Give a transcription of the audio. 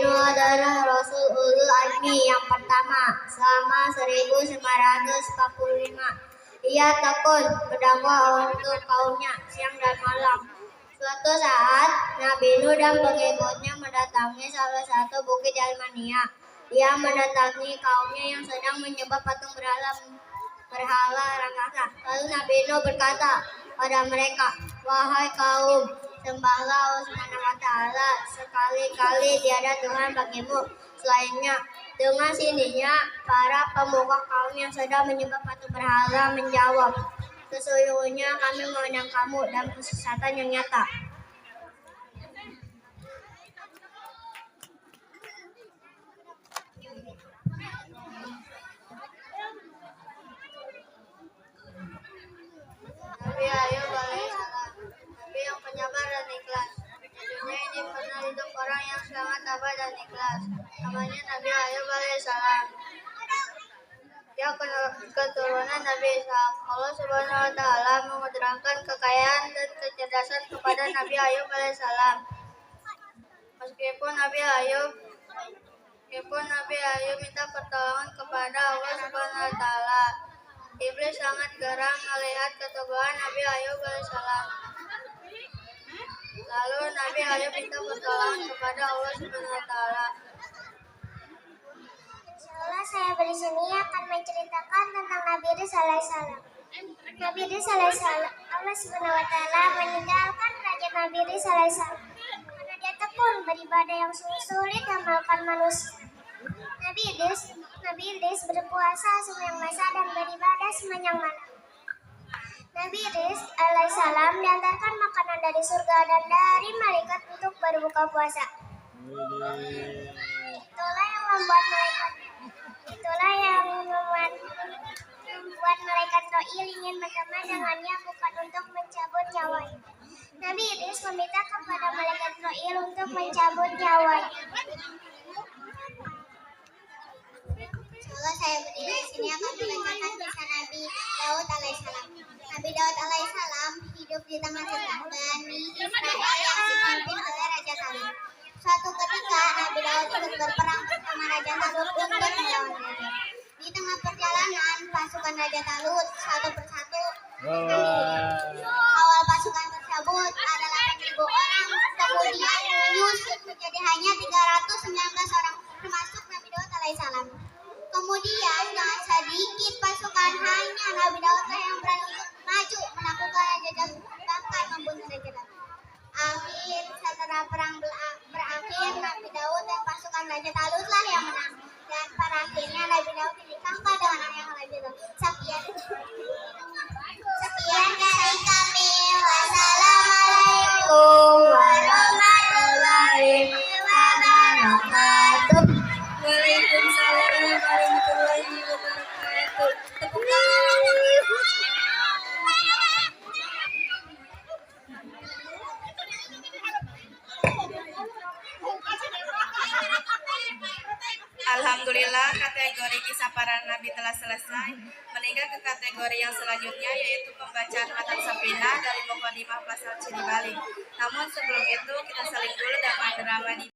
Nuh adalah Rasul Ulul Azmi yang pertama selama 1945. Ia tekun berdakwah untuk kaumnya siang dan malam. Suatu saat, Nabi Nuh dan pengikutnya mendatangi salah satu bukit Jalmania. Ia mendatangi kaumnya yang sedang menyembah patung berhala raksasa. Lalu Nabi Nuh berkata pada mereka, "Wahai kaum, sembahlah Allah Subhanahu wa Ta'ala, sekali-kali tiada Tuhan bagimu selainnya." Dengan sininya, para pemuka kaum yang sedang menyembah patung berhala menjawab, "Sesungguhnya kami memandang kamu dalam kesesatan yang nyata." Nabi Ayub alaihissalam, Nabi yang penyabar dan ikhlas. Di dunia ini pernah hidup orang yang sangat tabah dan ikhlas. Namanya Nabi Ayub alaihissalam. Dia keturunan Nabi Ishak. Allah Subhanahu wa Ta'ala menganugerahkan kekayaan dan kecerdasan kepada Nabi Ayub alaihissalam. Meskipun Nabi Ayub minta pertolongan kepada Allah Subhanahu wa Ta'ala, iblis sangat geram melihat keteguhan Nabi Ayub alaihissalam. Lalu Nabi Ayub minta pertolongan kepada Allah Subhanahu wa Ta'ala. Insyaallah saya di sini akan menceritakan tentang Nabi Idris alaihissalam. Nabi Idris alaihissalam, Allah Subhanahu wa Ta'ala meninggalkan raja Nabi Idris alaihissalam karena dia tekun beribadah yang sulit dan melakukan manusia. Nabi Idris berpuasa sepanjang masa dan beribadah sepanjang malam. Nabi Idris alaihissalam diantarkan makanan dari surga dan dari malaikat untuk berbuka puasa. Itulah yang membuat malaikat Roil ingin berteman dengannya, bukan untuk mencabut nyawanya. Nabi Idris meminta kepada malaikat Roil untuk mencabut nyawanya. Insyaallah saya berdiri di sini akan membacakan kisah Nabi Daud alaihissalam. Nabi Daud alaihissalam hidup di tengah-tengah Bani Israel yang dipimpin oleh Raja Talut. Suatu ketika Nabi Daud ikut berperang bersama Raja Talut untuk melawan Raja. Di tengah perjalanan pasukan Raja Talut satu persatu awal pasukan tersebut adalah 1.000 orang, kemudian menyusut menjadi hanya 319 orang, termasuk Nabi Daud alaihissalam. Kemudian dengan sedikit pasukan hanya Nabi Daud yang berani untuk maju menaklukkan Raja Talut, bahkan membunuh Raja Talut. Setelah perang berakhir, Nabi Daud dan pasukan Raja Talutlah yang menang. Dan pada akhirnya Nabi Daud dinikahkan dengan ayah Raja Talut. Sekian dari kami. Wassalamualaikum warahmatullahi wabarakatuh. Waalaikumsalam warahmatullahi wabarakatuh. Tepuk tangan. Alhamdulillah, kategori kisah para nabi telah selesai. Meninggal ke kategori yang selanjutnya, yaitu pembacaan matan Safinah dari Muqaddimah Pasal Ciri Balik. Namun sebelum itu kita saling dulu dengan drama di